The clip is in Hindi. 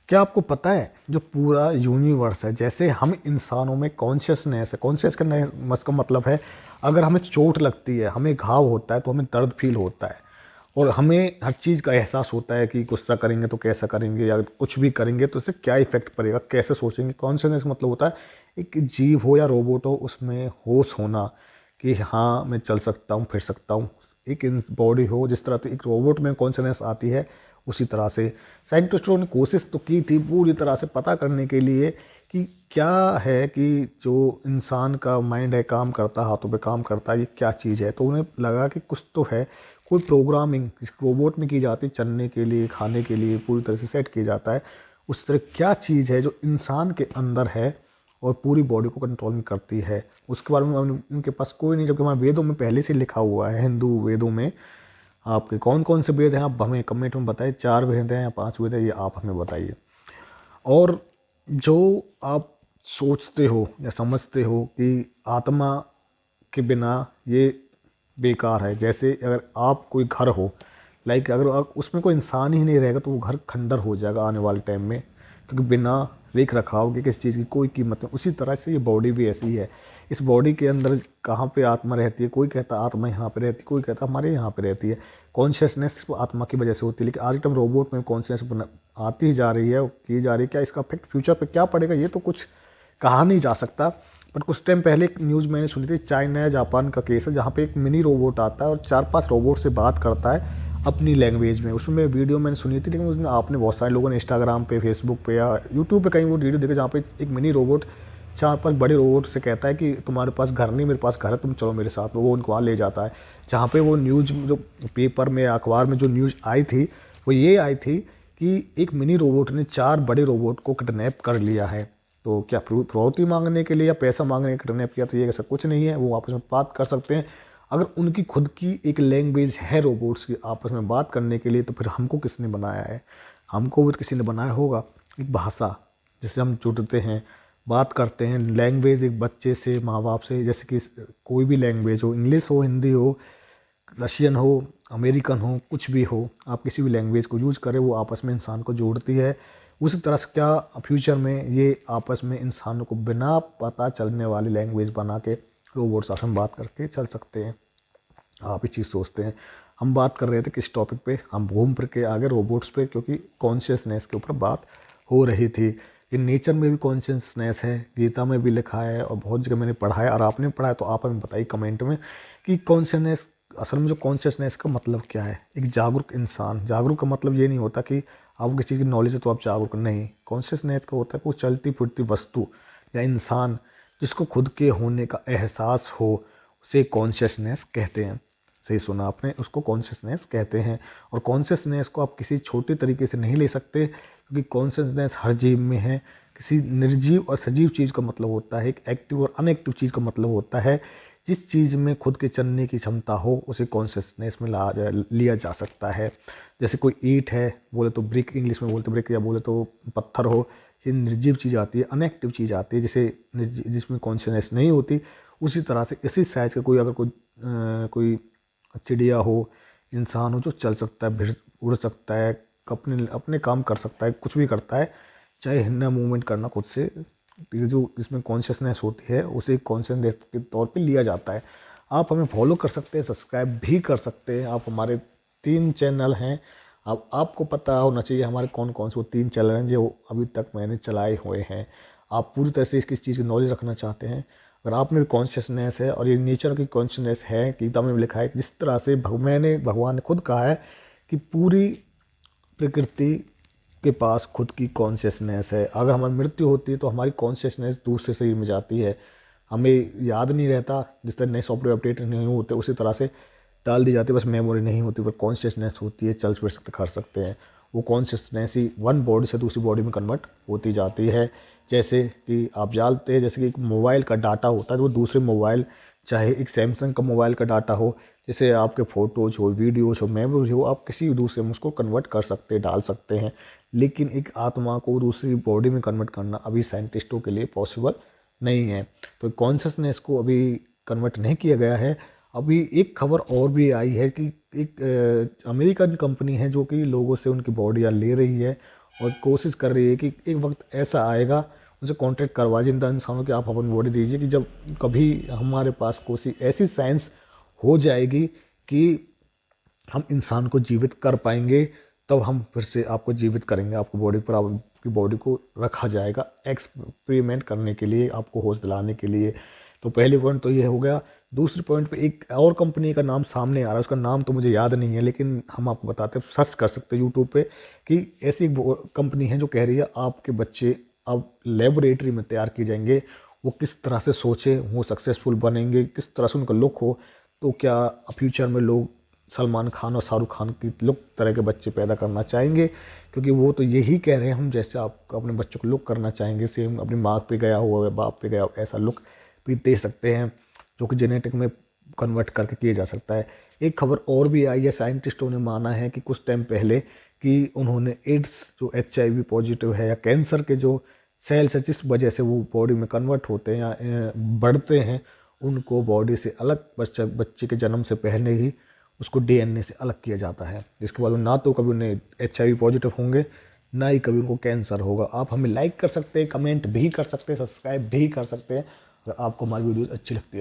क्या आपको पता है जो पूरा यूनिवर्स है, जैसे हम इंसानों में कॉन्शियसनेस है, कॉन्शियस का मतलब है अगर हमें चोट लगती है, हमें घाव होता है तो हमें दर्द फील होता है और हमें हर चीज़ का एहसास होता है कि गुस्सा करेंगे तो कैसा करेंगे या कुछ भी करेंगे तो इससे क्या इफेक्ट पड़ेगा, कैसे सोचेंगे। कॉन्शियसनेस मतलब होता है एक जीव हो या रोबोट हो उसमें होश होना कि हाँ मैं चल सकता हूँ फिर सकता हूँ। एक बॉडी हो जिस तरह से एक रोबोट में कॉन्शियसनेस आती है उसी तरह से साइंटिस्टों ने कोशिश तो की थी पूरी तरह से पता करने के लिए कि क्या है कि जो इंसान का माइंड है काम करता है, हाथों पे काम करता है, ये क्या चीज़ है। तो उन्हें लगा कि कुछ तो है, कोई प्रोग्रामिंग इस रोबोट में की जाती है चलने के लिए, खाने के लिए पूरी तरह से सेट किया जाता है। उस तरह क्या चीज़ है जो इंसान के अंदर है और पूरी बॉडी को कंट्रोल में करती है। उसके बारे में उनके पास कोई नहीं, जबकि हमारे वेदों में पहले से लिखा हुआ है। हिंदू वेदों में आपके कौन कौन से वेद हैं आप हमें कमेंट में बताइए, 4 वेद हैं या 5 वेद हैं ये आप हमें बताइए। और जो आप सोचते हो या समझते हो कि आत्मा के बिना ये बेकार है, जैसे अगर आप कोई घर हो, लाइक अगर आप उसमें कोई इंसान ही नहीं रहेगा तो वो घर खंडर हो जाएगा आने वाले टाइम में, क्योंकि बिना रेख रखाव के किसी चीज़ की कोई कीमत नहीं। उसी तरह से ये बॉडी भी ऐसी ही है। इस बॉडी के अंदर कहाँ पे आत्मा रहती है, कोई कहता आत्मा यहाँ पे रहती है, कोई कहता हमारे यहाँ पे रहती है। कॉन्शियसनेस आत्मा की वजह से होती है, लेकिन आज के टाइम रोबोट में कॉन्शियसनेस आती ही जा रही है, की जा रही है। क्या इसका इफेक्ट फ्यूचर पे क्या पड़ेगा ये तो कुछ कहा नहीं जा सकता। बट कुछ टाइम पहले एक न्यूज़ मैंने सुनी थी, चाइना या जापान का केस है जहाँ पे एक मिनी रोबोट आता है और 4-5 रोबोट से बात करता है अपनी लैंग्वेज में। उसमें वीडियो मैंने सुनी थी, लेकिन उसमें आपने बहुत सारे लोगों ने इंस्टाग्राम पे, फेसबुक पे या यूट्यूब पे कहीं वो वीडियो देखे जहाँ पे एक मिनी रोबोट 4-5 बड़े रोबोट से कहता है कि तुम्हारे पास घर नहीं, मेरे पास घर है, तुम चलो मेरे साथ। वो उनको वहाँ ले जाता है। जहाँ पे वो न्यूज़ जो पेपर में अखबार में जो न्यूज़ आई थी वो ये आई थी कि एक मिनी रोबोट ने 4 बड़े रोबोट को किडनैप कर लिया है। तो क्या फिरौती मांगने के लिए या पैसा मांगने के किडनैप किया, तो ये ऐसा कुछ नहीं है। वो आपस में बात कर सकते हैं। अगर उनकी खुद की एक लैंग्वेज है रोबोट्स की आपस में बात करने के लिए, तो फिर हमको किसने बनाया है? हमको भी तो किसी ने बनाया होगा। एक भाषा जिससे हम जुड़ते हैं, बात करते हैं। लैंग्वेज एक बच्चे से, माँ बाप से, जैसे कि कोई भी लैंग्वेज हो, इंग्लिश हो, हिंदी हो, रशियन हो, अमेरिकन हो, कुछ भी हो, आप किसी भी लैंग्वेज को यूज करें वो आपस में इंसान को जोड़ती है। उसी तरह से क्या फ्यूचर में ये आपस में इंसानों को बिना पता चलने वाली लैंग्वेज बना के रोबोट्स आपस में बात करके चल सकते हैं। आप ये चीज़ सोचते हैं। हम बात कर रहे थे किस टॉपिक पे, हम घूम फिर के आगे रोबोट्स पे, क्योंकि कॉन्शियसनेस के ऊपर बात हो रही थी। कि नेचर में भी कॉन्शियसनेस है, गीता में भी लिखा है और बहुत जगह मैंने पढ़ा है। और आपने पढ़ा है तो आप हमें बताइए कमेंट में कि कॉन्शियसनेस, असल में जो कॉन्शियसनेस का मतलब क्या है। एक जागरूक इंसान, जागरूक का मतलब ये नहीं होता कि आपको किसी चीज़ की नॉलेज है तो आप जागरूक नहीं। कॉन्शियसनेस का होता है कोई चलती फिरती वस्तु या इंसान जिसको खुद के होने का एहसास हो, उसे कॉन्शियसनेस कहते हैं। सही सुना आपने, उसको कॉन्शियसनेस कहते हैं। और कॉन्शियसनेस को आप किसी छोटे तरीके से नहीं ले सकते, क्योंकि कॉन्शियसनेस हर जीव में है। किसी निर्जीव और सजीव चीज़ का मतलब होता है, एक एक्टिव और अनएक्टिव चीज़ का मतलब होता है। जिस चीज़ में खुद के चलने की क्षमता हो उसे कॉन्शियसनेस में लिया जा सकता है। जैसे कोई ईंट है, बोले तो ब्रिक, इंग्लिश में बोलते ब्रिक, या बोले तो पत्थर हो, ये निर्जीव चीज़ आती है, अनएक्टिव चीज़ आती है जिसे जिसमें कॉन्शियसनेस नहीं होती। उसी तरह से इसी साइज का कोई अगर कोई चिड़िया हो, इंसान हो जो चल सकता है, उड़ सकता है, अपने अपने काम कर सकता है, कुछ भी करता है, चाहे हिलना मूवमेंट करना खुद से, ये जो इसमें कॉन्शियसनेस होती है उसे कॉन्शियसनेस के तौर पे लिया जाता है। आप हमें फॉलो कर सकते हैं, सब्सक्राइब भी कर सकते हैं। आप हमारे 3 चैनल हैं। अब आपको पता होना चाहिए हमारे कौन कौन से वो 3 चैनल हैं जो अभी तक मैंने चलाए हुए हैं। आप पूरी तरह से इस चीज़ की नॉलेज रखना चाहते हैं, अगर आप में कॉन्शियसनेस है और ये नेचर की कॉन्शियसनेस है, गीता में भी लिखा है कि जिस तरह से भगवान ने खुद कहा है कि पूरी प्रकृति के पास खुद की कॉन्शियसनेस है। अगर हमारी मृत्यु होती है तो हमारी कॉन्शियसनेस दूसरे शरीर में जाती है, हमें याद नहीं रहता। जिस तरह नए सॉफ्टवेयर अपडेट नहीं होते उसी तरह से डाल दी जाती है, बस मेमोरी नहीं होती, पर कॉन्शियसनेस होती है, चल फिर सकते, कर सकते हैं। वो कॉन्शियसनेस ही वन बॉडी से दूसरी बॉडी में कन्वर्ट होती जाती है। जैसे कि आप जानते हैं, जैसे कि एक मोबाइल का डाटा होता है, तो वो दूसरे मोबाइल, चाहे एक सैमसंग का मोबाइल का डाटा हो, जैसे आपके फ़ोटोज़ हो, वीडियोज़ हो, मेमोरीज हो, आप किसी भी दूसरे में उसको कन्वर्ट कर सकते हैं, डाल सकते हैं। लेकिन एक आत्मा को दूसरी बॉडी में कन्वर्ट करना अभी साइंटिस्टों के लिए पॉसिबल नहीं है। तो कॉन्शियसनेस को अभी कन्वर्ट नहीं किया गया है। अभी एक खबर और भी आई है कि एक अमेरिकन कंपनी है जो कि लोगों से उनकी बॉडियाँ ले रही है और कोशिश कर रही है कि एक वक्त ऐसा आएगा, उनसे कॉन्ट्रैक्ट करवा जिंदा इंसानों की आप अपनी बॉडी दीजिए, कि जब कभी हमारे पास कोई ऐसी साइंस हो जाएगी कि हम इंसान को जीवित कर पाएंगे, तब हम फिर से आपको जीवित करेंगे, आपको बॉडी पर आपकी बॉडी को रखा जाएगा एक्सपेरिमेंट करने के लिए, आपको होश दिलाने के लिए। तो पहली पॉइंट तो ये हो गया। दूसरी पॉइंट पे एक और कंपनी का नाम सामने आ रहा है, उसका नाम तो मुझे याद नहीं है, लेकिन हम आपको बताते हैं, सर्च कर सकते हैं यूट्यूब पे, कि ऐसी कंपनी है जो कह रही है आपके बच्चे अब लेबोरेटरी में तैयार किए जाएंगे, वो किस तरह से सोचे, वो सक्सेसफुल बनेंगे, किस तरह से उनका लुक हो। तो क्या फ्यूचर में लोग सलमान खान और शाहरुख खान की लुक तरह के बच्चे पैदा करना चाहेंगे, क्योंकि वो तो यही कह रहे हैं, हम जैसे आप अपने बच्चों को लुक करना चाहेंगे, सेम अपनी माँ पे गया हुआ है, बाप पे गया हुआ ऐसा लुक भी दे सकते हैं, जो कि जेनेटिक में कन्वर्ट करके किया जा सकता है। एक खबर और भी आई है, साइंटिस्टों ने माना है कि कुछ टाइम पहले कि उन्होंने एड्स, जो HIV पॉजिटिव है, या कैंसर के जो सेल्स है जिस वजह से वो बॉडी में कन्वर्ट होते हैं या बढ़ते हैं, उनको बॉडी से अलग बच्चे के जन्म से पहले ही उसको DNA से अलग किया जाता है, जिसके बाद ना तो कभी उन्हें HIV पॉजिटिव होंगे, ना ही कभी उनको कैंसर होगा। आप हमें लाइक कर सकते हैं, कमेंट भी कर सकते हैं, सब्सक्राइब भी कर सकते हैं, अगर आपको हमारी वीडियोस अच्छी लगती है।